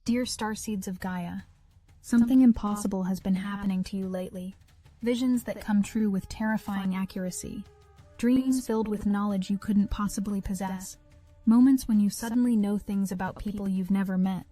Dear Starseeds of Gaia, something impossible has been happening to you lately. Visions that come true with terrifying accuracy. Dreams filled with knowledge you couldn't possibly possess. Moments when you suddenly know things about people you've never met.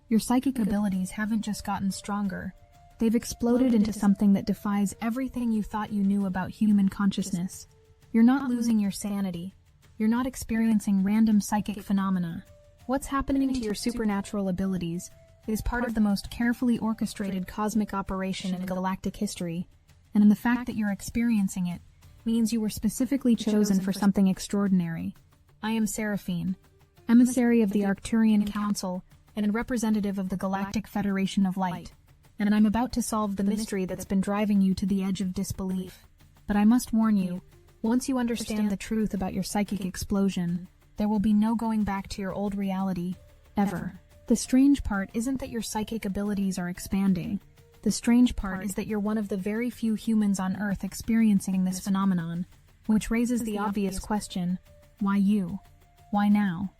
Your psychic abilities haven't just gotten stronger. They've exploded into something that defies everything you thought you knew about human consciousness. You're not losing your sanity. You're not experiencing random psychic phenomena. What's happening to your supernatural abilities is part of the most carefully orchestrated cosmic operation in galactic history, and the fact that you're experiencing it means you were specifically chosen for something extraordinary. I am Seraphine, emissary of the Arcturian Council and representative of the Galactic Federation of Light, and I'm about to solve the mystery that's been driving you to the edge of disbelief. But I must warn you, once you understand the truth about your psychic explosion, there will be no going back to your old reality, ever. The strange part isn't that your psychic abilities are expanding. The strange part is that you're one of the very few humans on Earth experiencing this phenomenon, which raises the obvious question, why you? Why now?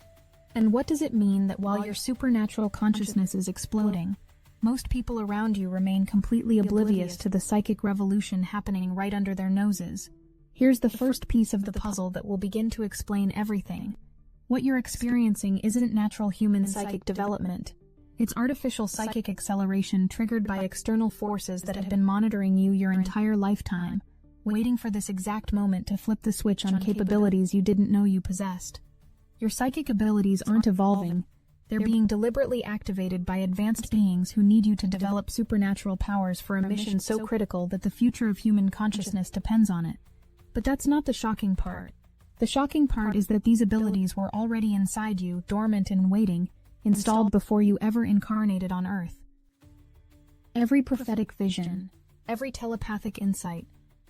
And what does it mean that while your supernatural consciousness is exploding, most people around you remain completely oblivious to the psychic revolution happening right under their noses? Here's the first piece of the puzzle that will begin to explain everything. What you're experiencing isn't natural human psychic development. It's artificial psychic acceleration triggered by external forces that have been monitoring you your entire lifetime, waiting for this exact moment to flip the switch on capabilities you didn't know you possessed. Your psychic abilities aren't evolving. They're being deliberately activated by advanced beings who need you to develop supernatural powers for a mission so critical that the future of human consciousness depends on it. But that's not the shocking part. The shocking part is that these abilities were already inside you, dormant and waiting, installed before you ever incarnated on Earth. Every prophetic vision, every telepathic insight,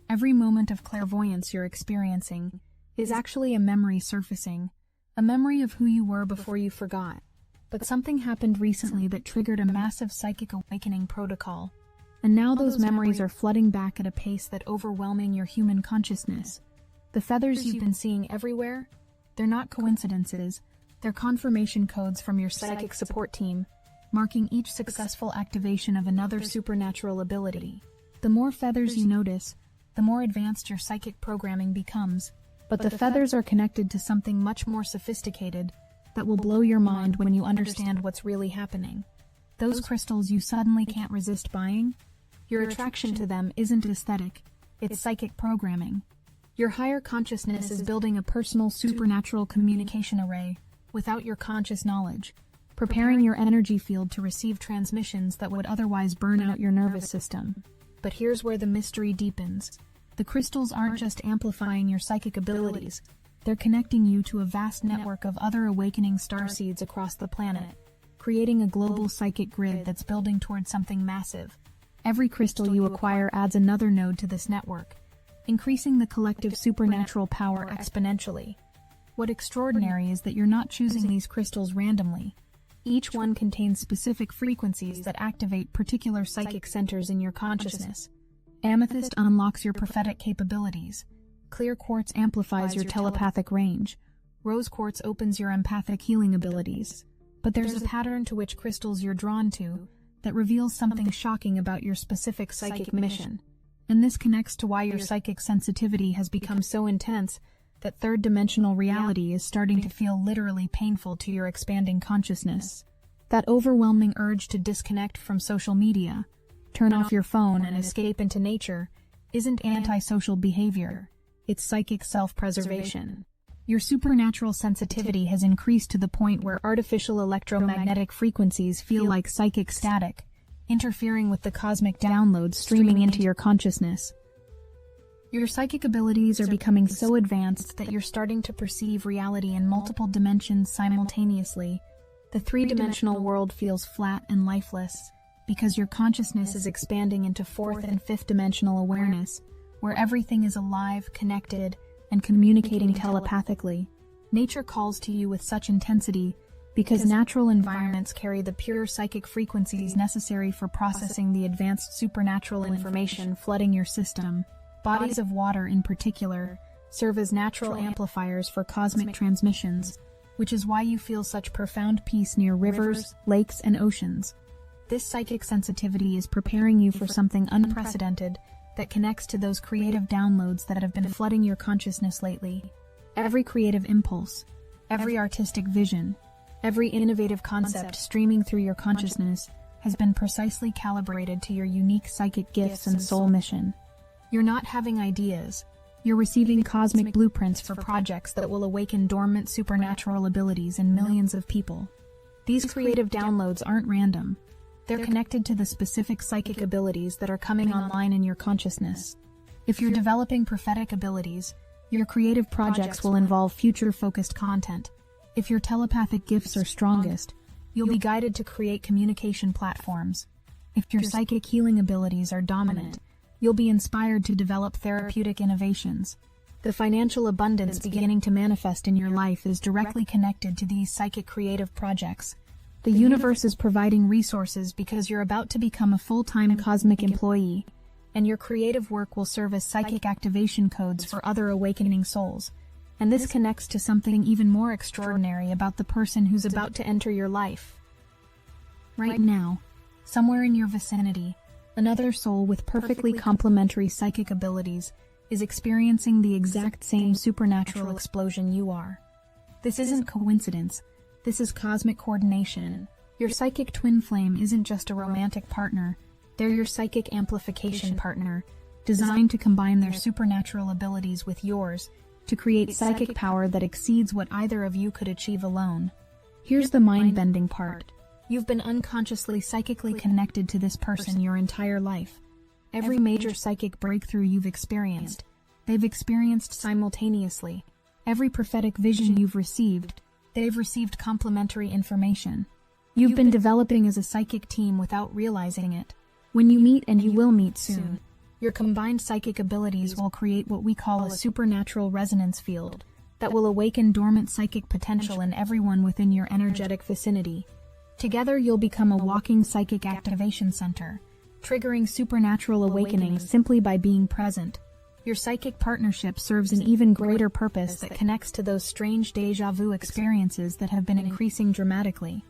every moment of clairvoyance you're experiencing is actually a memory surfacing, a memory of who you were before you forgot. But something happened recently that triggered a massive psychic awakening protocol, and now those memories are flooding back at a pace that overwhelming your human consciousness. The feathers you've been seeing everywhere, they're not coincidences, they're confirmation codes from your psychic support team, marking each successful activation of another supernatural ability. The more feathers you notice, the more advanced your psychic programming becomes, but the feathers are connected to something much more sophisticated that will blow your mind when you understand what's really happening. Those crystals you suddenly can't resist buying? Your attraction to them isn't aesthetic, it's psychic programming. Your higher consciousness is building a personal supernatural communication array without your conscious knowledge, preparing your energy field to receive transmissions that would otherwise burn out your nervous system. But here's where the mystery deepens. The crystals aren't just amplifying your psychic abilities, they're connecting you to a vast network of other awakening starseeds across the planet, creating a global psychic grid that's building towards something massive. Every crystal you acquire adds another node to this network, increasing the collective supernatural power exponentially. What's extraordinary is that you're not choosing these crystals randomly. Each one contains specific frequencies that activate particular psychic centers in your consciousness. Amethyst unlocks your prophetic capabilities. Clear quartz amplifies your telepathic range. Rose quartz opens your empathic healing abilities. But there's a pattern to which crystals you're drawn to that reveals something shocking about your specific psychic mission. And this connects to why your psychic sensitivity has become so intense that third-dimensional reality is starting to feel literally painful to your expanding consciousness. That overwhelming urge to disconnect from social media, turn off your phone and escape into nature, isn't antisocial behavior. It's psychic self-preservation. Your supernatural sensitivity has increased to the point where artificial electromagnetic frequencies feel like psychic static, interfering with the cosmic downloads streaming into your consciousness. Your psychic abilities are becoming so advanced that you're starting to perceive reality in multiple dimensions simultaneously. The three-dimensional world feels flat and lifeless because your consciousness is expanding into fourth and fifth-dimensional awareness, where everything is alive, connected, and communicating telepathically. Nature calls to you with such intensity because natural environments carry the pure psychic frequencies necessary for processing the advanced supernatural information flooding your system. Bodies of water, in particular, serve as natural amplifiers for cosmic transmissions, which is why you feel such profound peace near rivers, lakes, and oceans. This psychic sensitivity is preparing you for something unprecedented that connects to those creative downloads that have been flooding your consciousness lately. Every creative impulse, every artistic vision, every innovative concept streaming through your consciousness has been precisely calibrated to your unique psychic gifts and soul mission. You're not having ideas. You're receiving cosmic blueprints for projects that will awaken dormant supernatural abilities in millions of people. These creative downloads aren't random. They're connected to the specific psychic abilities that are coming online in your consciousness. If you're developing prophetic abilities, your creative projects will involve future-focused content. If your telepathic gifts are strongest, you'll be guided to create communication platforms. If your psychic healing abilities are dominant, you'll be inspired to develop therapeutic innovations. The financial abundance beginning to manifest in your life is directly connected to these psychic creative projects. The universe is providing resources because you're about to become a full-time cosmic employee, and your creative work will serve as psychic activation codes for other awakening souls. And this connects to something even more extraordinary about the person who's about to enter your life. Right now, somewhere in your vicinity, another soul with perfectly complementary psychic abilities is experiencing the exact same supernatural explosion you are. This isn't coincidence. This is cosmic coordination. Your psychic twin flame isn't just a romantic partner. They're your psychic amplification partner, designed to combine their supernatural abilities with yours to create psychic power that exceeds what either of you could achieve alone. Here's the mind-bending part. You've been unconsciously psychically connected to this person your entire life. Every major psychic breakthrough you've experienced, they've experienced simultaneously. Every prophetic vision you've received, they've received complementary information. You've been developing as a psychic team without realizing it. When you meet, and you will meet soon, your combined psychic abilities will create what we call a supernatural resonance field that will awaken dormant psychic potential in everyone within your energetic vicinity. Together, you'll become a walking psychic activation center, triggering supernatural awakenings simply by being present. Your psychic partnership serves an even greater purpose that connects to those strange deja vu experiences that have been increasing dramatically.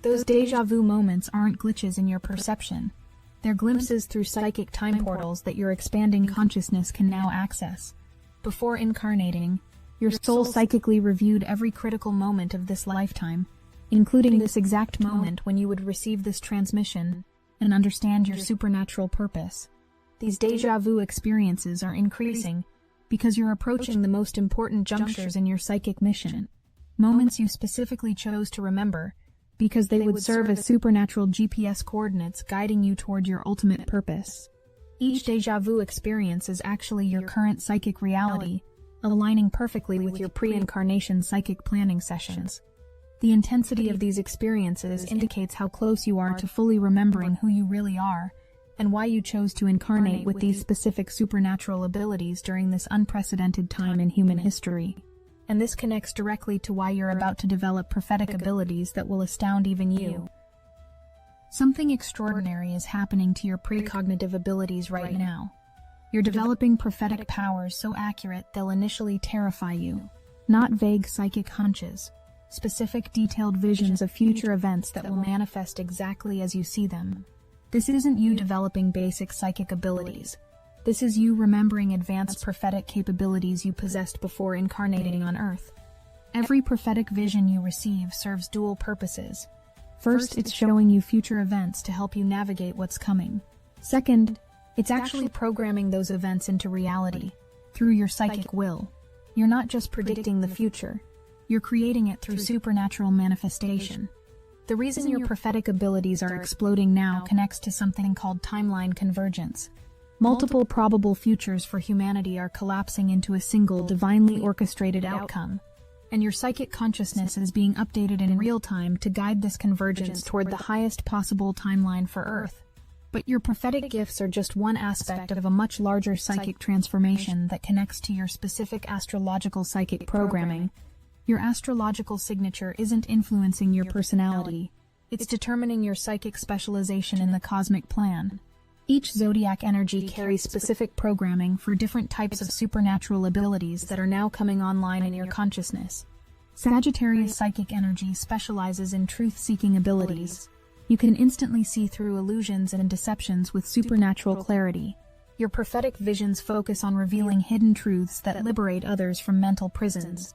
Those deja vu moments aren't glitches in your perception. They're glimpses through psychic time portals that your expanding consciousness can now access. Before incarnating, your soul psychically reviewed every critical moment of this lifetime, including this exact moment when you would receive this transmission and understand your supernatural purpose. These deja vu experiences are increasing because you're approaching the most important junctures in your psychic mission. Moments you specifically chose to remember because they would serve as supernatural GPS coordinates guiding you toward your ultimate purpose. Each deja vu experience is actually your current psychic reality, aligning perfectly with your pre-incarnation psychic planning sessions. The intensity of these experiences indicates how close you are to fully remembering who you really are and why you chose to incarnate with these specific supernatural abilities during this unprecedented time in human history. And this connects directly to why you're about to develop prophetic abilities that will astound even you. Something extraordinary is happening to your precognitive abilities right now. You're developing prophetic powers so accurate they'll initially terrify you. Not vague psychic hunches, specific detailed visions of future events that will manifest exactly as you see them. This isn't you developing basic psychic abilities. This is you remembering advanced prophetic capabilities you possessed before incarnating on Earth. Every prophetic vision you receive serves dual purposes. First, it's showing you future events to help you navigate what's coming. Second, it's actually programming those events into reality through your psychic will. You're not just predicting the future, you're creating it through supernatural manifestation. The reason your prophetic abilities are exploding now connects to something called timeline convergence. Multiple probable futures for humanity are collapsing into a single divinely orchestrated outcome, and your psychic consciousness is being updated in real time to guide this convergence toward the highest possible timeline for Earth. But your prophetic gifts are just one aspect of a much larger psychic transformation that connects to your specific astrological psychic programming. Your astrological signature isn't influencing your personality. It's determining your psychic specialization in the cosmic plan. Each zodiac energy carries specific programming for different types of supernatural abilities that are now coming online in your consciousness. Sagittarius psychic energy specializes in truth-seeking abilities. You can instantly see through illusions and deceptions with supernatural clarity. Your prophetic visions focus on revealing hidden truths that liberate others from mental prisons.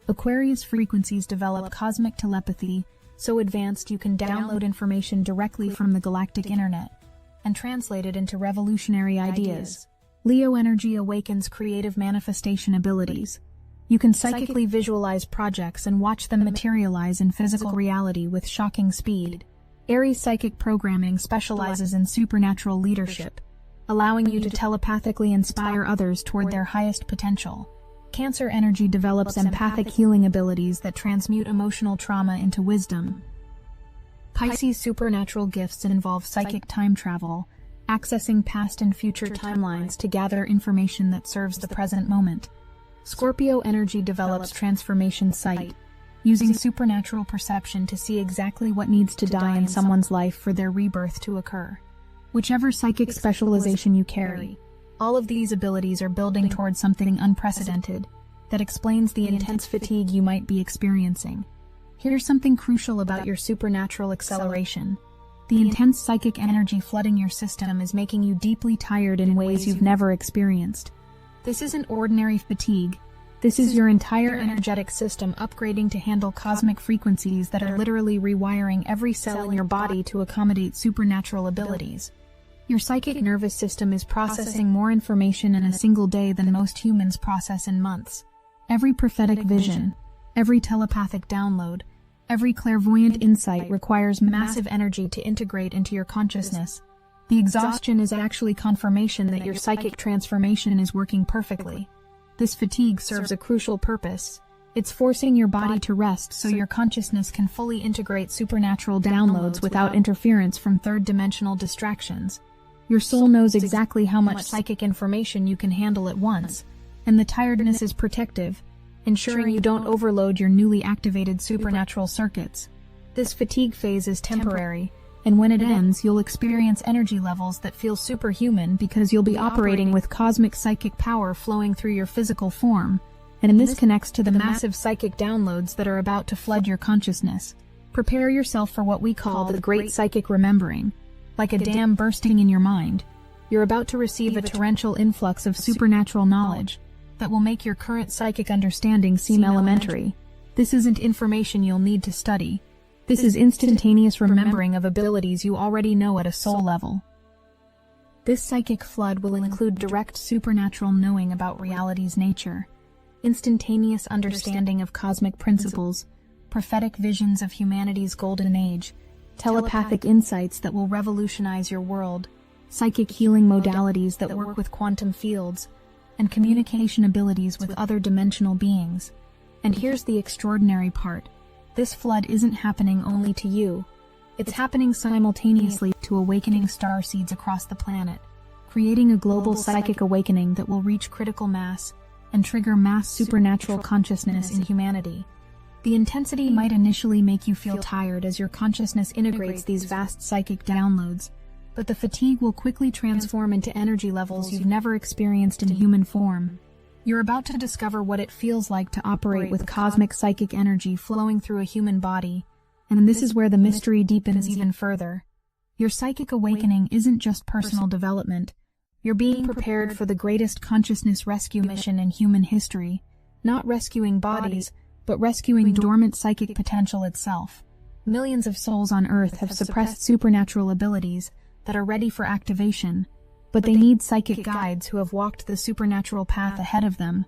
Aquarius frequencies develop cosmic telepathy, so advanced you can download information directly from the galactic internet and translate it into revolutionary ideas. Leo energy awakens creative manifestation abilities. You can psychically visualize projects and watch them materialize in physical reality with shocking speed. Aries psychic programming specializes in supernatural leadership, allowing you to telepathically inspire others toward their highest potential. Cancer energy develops empathic healing abilities that transmute emotional trauma into wisdom. Pisces supernatural gifts involve psychic time travel, accessing past and future timelines to gather information that serves the present moment. Scorpio energy develops transformation sight, using supernatural perception to see exactly what needs to die in someone's life for their rebirth to occur. Whichever psychic specialization you carry, all of these abilities are building towards something unprecedented that explains the intense fatigue you might be experiencing. Here's something crucial about your supernatural acceleration. The intense psychic energy flooding your system is making you deeply tired in ways you've never experienced. This isn't ordinary fatigue. This is your entire energetic system upgrading to handle cosmic frequencies that are literally rewiring every cell in your body to accommodate supernatural abilities. Your psychic nervous system is processing more information in a single day than most humans process in months. Every prophetic vision, every telepathic download, every clairvoyant insight requires massive energy to integrate into your consciousness. The exhaustion is actually confirmation that your psychic transformation is working perfectly. This fatigue serves a crucial purpose. It's forcing your body to rest so your consciousness can fully integrate supernatural downloads without interference from third-dimensional distractions. Your soul knows exactly how much psychic information you can handle at once, and the tiredness is protective, ensuring you don't overload your newly activated supernatural circuits. This fatigue phase is temporary, and when it ends, you'll experience energy levels that feel superhuman because you'll be operating with cosmic psychic power flowing through your physical form, and this connects to the massive psychic downloads that are about to flood your consciousness. Prepare yourself for what we call the Great Psychic Remembering. Like a dam bursting in your mind, you're about to receive a torrential influx of supernatural knowledge that will make your current psychic understanding seem elementary. This isn't information you'll need to study. This is instantaneous remembering of abilities you already know at a soul level. This psychic flood will include direct supernatural knowing about reality's nature, instantaneous understanding of cosmic principles, prophetic visions of humanity's golden age, telepathic insights that will revolutionize your world, psychic healing modalities that work with quantum fields, and communication abilities with other dimensional beings. And here's the extraordinary part. This flood isn't happening only to you. It's happening simultaneously to awakening starseeds across the planet, creating a global psychic awakening that will reach critical mass and trigger mass supernatural consciousness in humanity. The intensity might initially make you feel tired as your consciousness integrates these vast psychic downloads, but the fatigue will quickly transform into energy levels you've never experienced in human form. You're about to discover what it feels like to operate with cosmic psychic energy flowing through a human body, and this is where the mystery deepens even further. Your psychic awakening isn't just personal development. You're being prepared for the greatest consciousness rescue mission in human history, not rescuing bodies, but rescuing dormant psychic potential itself. Millions of souls on Earth have suppressed supernatural abilities that are ready for activation, but they need psychic guides who have walked the supernatural path ahead of them.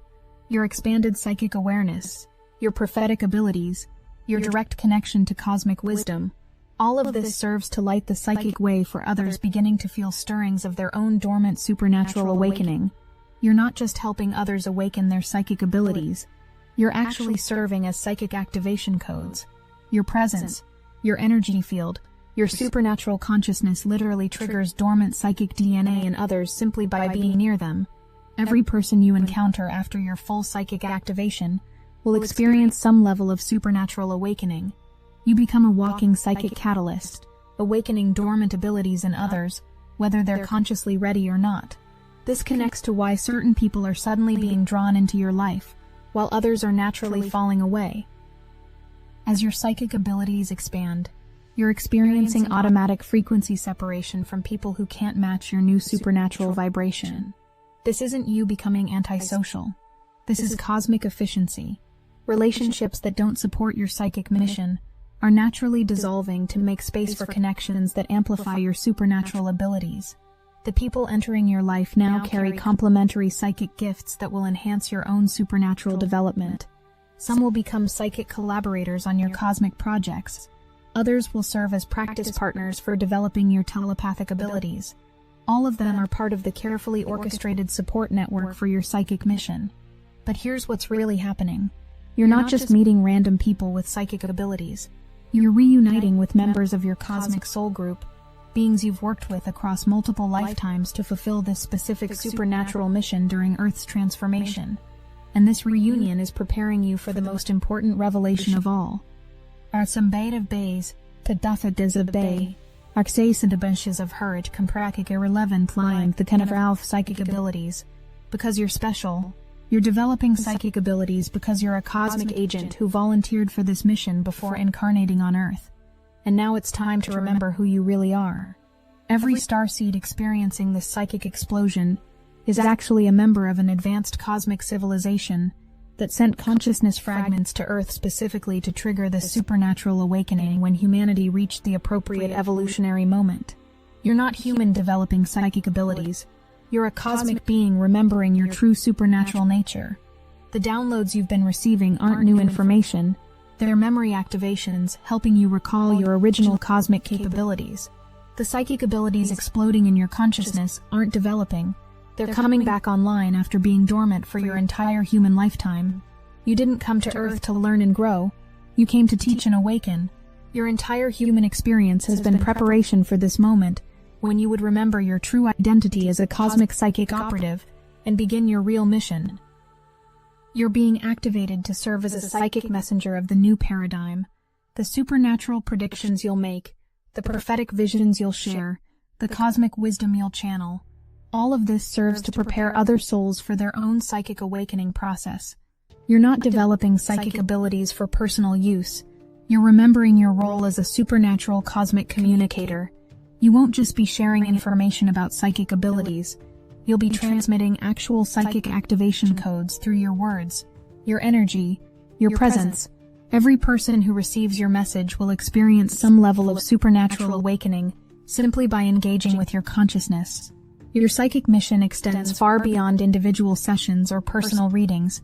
Your expanded psychic awareness, your prophetic abilities, your direct connection to cosmic wisdom, all of this serves to light the psychic way for others beginning to feel stirrings of their own dormant supernatural awakening. You're not just helping others awaken their psychic abilities, you're actually serving as psychic activation codes. Your presence, your energy field, your supernatural consciousness literally triggers dormant psychic DNA in others simply by being near them. Every person you encounter after your full psychic activation will experience some level of supernatural awakening. You become a walking psychic catalyst, awakening dormant abilities in others, whether they're consciously ready or not. This connects to why certain people are suddenly being drawn into your life, while others are naturally falling away. As your psychic abilities expand, you're experiencing automatic frequency separation from people who can't match your new supernatural vibration. This isn't you becoming antisocial. This is cosmic efficiency. Relationships that don't support your psychic mission are naturally dissolving to make space for connections that amplify your supernatural abilities. The people entering your life now carry complementary psychic gifts that will enhance your own supernatural development. Some will become psychic collaborators on your cosmic projects. Others will serve as practice partners for developing your telepathic abilities. All of them are part of the carefully orchestrated support network for your psychic mission. But here's what's really happening. You're not just meeting random people with psychic abilities. You're reuniting with members of your cosmic soul group, beings you've worked with across multiple lifetimes to fulfill this specific supernatural mission during Earth's transformation. And this reunion is preparing you for the most important revelation of all. Are some of bays, te datha des of bay, arxace and abunches of hurrit compractic irrelevant lying the kind of alf psychic abilities. Because you're special, you're developing psychic abilities because you're a cosmic agent who volunteered for this mission before incarnating on Earth. And now it's time to remember who you really are. Every starseed experiencing this psychic explosion is actually a member of an advanced cosmic civilization that sent consciousness fragments to Earth specifically to trigger this supernatural awakening when humanity reached the appropriate evolutionary moment. You're not human developing psychic abilities. You're a cosmic being remembering your true supernatural nature. The downloads you've been receiving aren't new information. They're memory activations, helping you recall your original cosmic capabilities. The psychic abilities exploding in your consciousness aren't developing. They're coming back online after being dormant for your entire human lifetime. You didn't come to Earth to learn and grow. You came to teach and awaken. Your entire human experience has been preparation for this moment, when you would remember your true identity as a cosmic psychic operative and begin your real mission. You're being activated to serve as a psychic messenger of the new paradigm. The supernatural predictions you'll make, the prophetic visions you'll share, the cosmic wisdom you'll channel, all of this serves to prepare other souls for their own psychic awakening process. You're not developing psychic abilities for personal use. You're remembering your role as a supernatural cosmic communicator. You won't just be sharing information about psychic abilities. You'll be transmitting actual psychic activation codes through your words, your energy, your presence. Every person who receives your message will experience some level of supernatural awakening simply by engaging with your consciousness. Your psychic mission extends far beyond individual sessions or personal readings.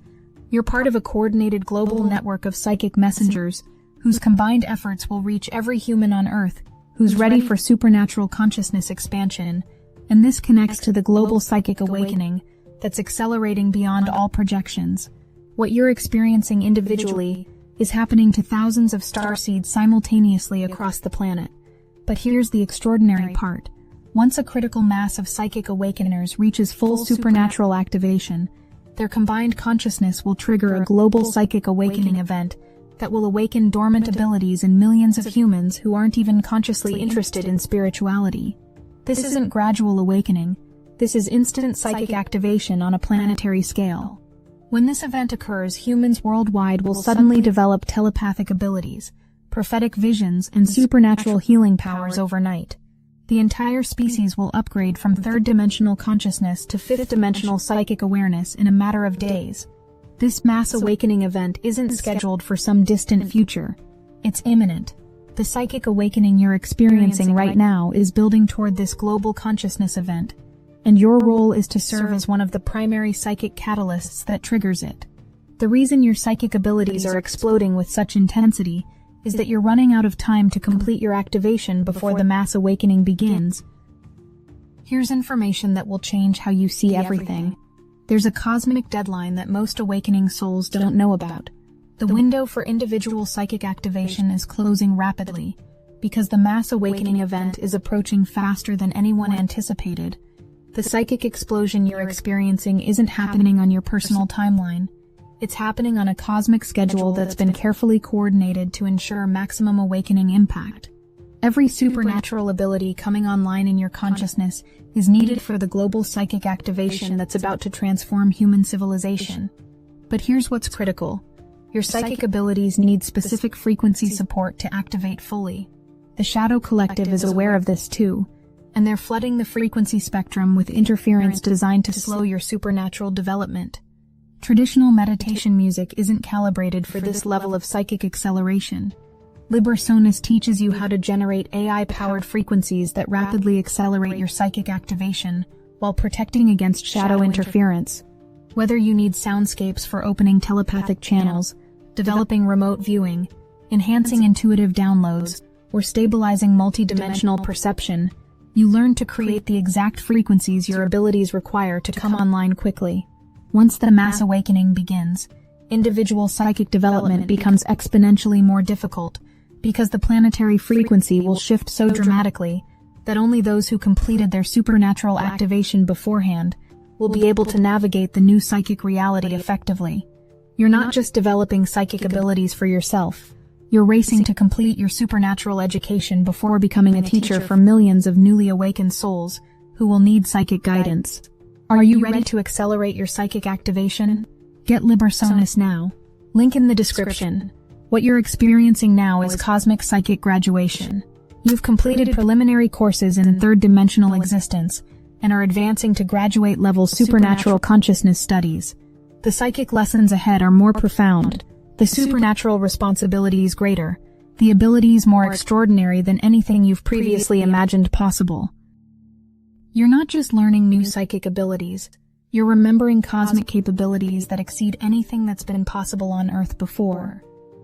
You're part of a coordinated global network of psychic messengers whose combined efforts will reach every human on Earth who's ready for supernatural consciousness expansion, and this connects to the global psychic awakening that's accelerating beyond all projections. What you're experiencing individually is happening to thousands of starseeds simultaneously across the planet. But here's the extraordinary part. Once a critical mass of psychic awakeners reaches full supernatural activation, their combined consciousness will trigger a global psychic awakening event that will awaken dormant abilities in millions of humans who aren't even consciously interested in spirituality. This isn't gradual awakening. This is instant psychic activation on a planetary scale. When this event occurs, humans worldwide will suddenly develop telepathic abilities, prophetic visions, and supernatural healing powers overnight. The entire species will upgrade from third-dimensional consciousness to fifth-dimensional psychic awareness in a matter of days. This mass awakening event isn't scheduled for some distant future. It's imminent. The psychic awakening you're experiencing right now is building toward this global consciousness event, and your role is to serve as one of the primary psychic catalysts that triggers it. The reason your psychic abilities are exploding with such intensity is that you're running out of time to complete your activation before the mass awakening begins. Here's information that will change how you see everything. There's a cosmic deadline that most awakening souls don't know about. The window for individual psychic activation is closing rapidly, because the mass awakening event is approaching faster than anyone anticipated. The psychic explosion you're experiencing isn't happening on your personal timeline. It's happening on a cosmic schedule that's been carefully coordinated to ensure maximum awakening impact. Every supernatural ability coming online in your consciousness is needed for the global psychic activation that's about to transform human civilization. But here's what's critical. Your psychic abilities need specific frequency support to activate fully. The Shadow Collective is aware of this too, and they're flooding the frequency spectrum with interference designed to slow your supernatural development. Traditional meditation music isn't calibrated for this level of psychic acceleration. Liber-Sonus teaches you how to generate AI-powered frequencies that rapidly accelerate your psychic activation while protecting against shadow interference. Whether you need soundscapes for opening telepathic channels, developing remote viewing, enhancing intuitive downloads, or stabilizing multidimensional perception, you learn to create the exact frequencies your abilities require to come online quickly. Once the mass awakening begins, individual psychic development becomes exponentially more difficult because the planetary frequency will shift so dramatically that only those who completed their supernatural activation beforehand will be able to navigate the new psychic reality effectively. You're not just developing psychic abilities for yourself, you're racing to complete your supernatural education before becoming a teacher for millions of newly awakened souls who will need psychic guidance. Are you ready to accelerate your psychic activation? Get Liber-Sonus now. Link in the description. What you're experiencing now is cosmic psychic graduation. You've completed preliminary courses in third-dimensional existence and are advancing to graduate-level supernatural consciousness studies. The psychic lessons ahead are more profound, the supernatural responsibilities greater, the abilities more extraordinary than anything you've previously imagined possible. You're not just learning new psychic abilities, you're remembering cosmic capabilities that exceed anything that's been possible on Earth before.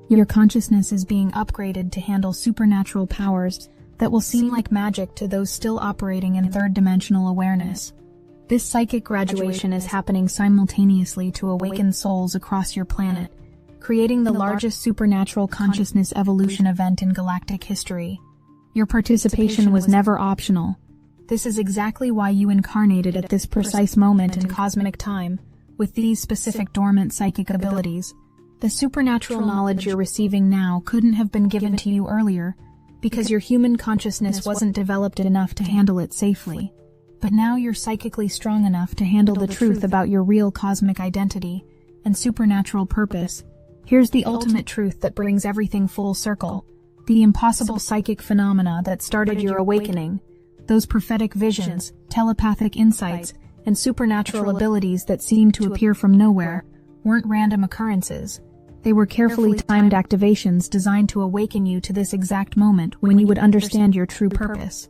Your consciousness is being upgraded to handle supernatural powers that will seem like magic to those still operating in third-dimensional awareness. This psychic graduation is happening simultaneously to awakened souls across your planet, creating the largest supernatural consciousness evolution event in galactic history. Your participation was never optional. This is exactly why you incarnated at this precise moment in cosmic time, with these specific dormant psychic abilities. The supernatural knowledge you're receiving now couldn't have been given to you earlier, because your human consciousness wasn't developed enough to handle it safely. But now you're psychically strong enough to handle the truth about your real cosmic identity and supernatural purpose. Here's the ultimate truth that brings everything full circle. The impossible psychic phenomena that started your awakening. Those prophetic visions, telepathic insights, and supernatural abilities that seemed to appear from nowhere weren't random occurrences. They were carefully timed activations designed to awaken you to this exact moment when you would understand your true purpose.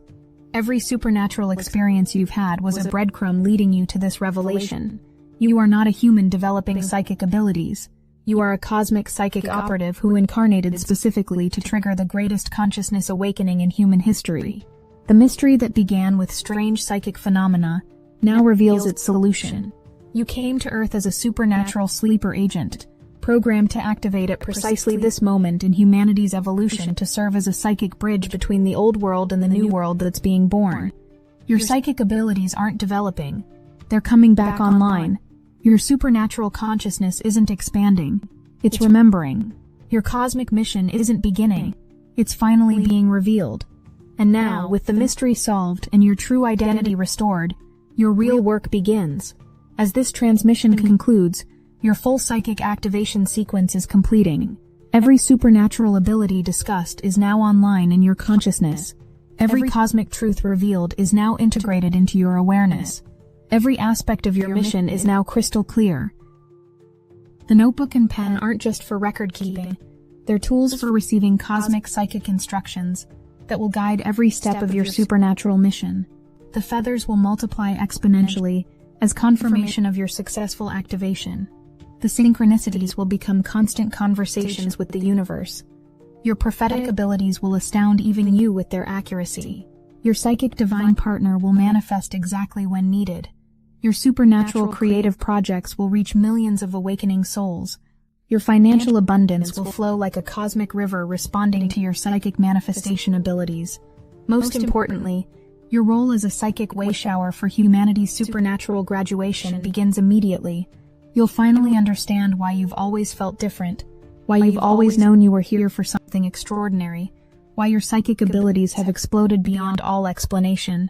Every supernatural experience you've had was a breadcrumb leading you to this revelation. You are not a human developing psychic abilities. You are a cosmic psychic operative who incarnated specifically to trigger the greatest consciousness awakening in human history. The mystery that began with strange psychic phenomena now reveals its solution. You came to Earth as a supernatural sleeper agent, programmed to activate at precisely this moment in humanity's evolution to serve as a psychic bridge between the old world and the new world that's being born. Your psychic abilities aren't developing. They're coming back online. Your supernatural consciousness isn't expanding. It's remembering. Your cosmic mission isn't beginning. It's finally being revealed. And now, with the mystery solved and your true identity restored, your real work begins. As this transmission concludes, your full psychic activation sequence is completing. Every supernatural ability discussed is now online in your consciousness. Every cosmic truth revealed is now integrated into your awareness. Every aspect of your mission is now crystal clear. The notebook and pen aren't just for record keeping. They're tools for receiving cosmic psychic instructions that will guide every step of your supernatural mission. The feathers will multiply exponentially as confirmation of your successful activation. The synchronicities will become constant conversations with the universe. Your prophetic abilities will astound even you with their accuracy. Your psychic divine partner will manifest exactly when needed. Your supernatural creative projects will reach millions of awakening souls. Your financial abundance will flow like a cosmic river responding to your psychic manifestation abilities. Most importantly, your role as a psychic way shower for humanity's supernatural graduation begins immediately. You'll finally understand why you've always felt different, why you've always known you were here for something extraordinary, why your psychic abilities have exploded beyond all explanation,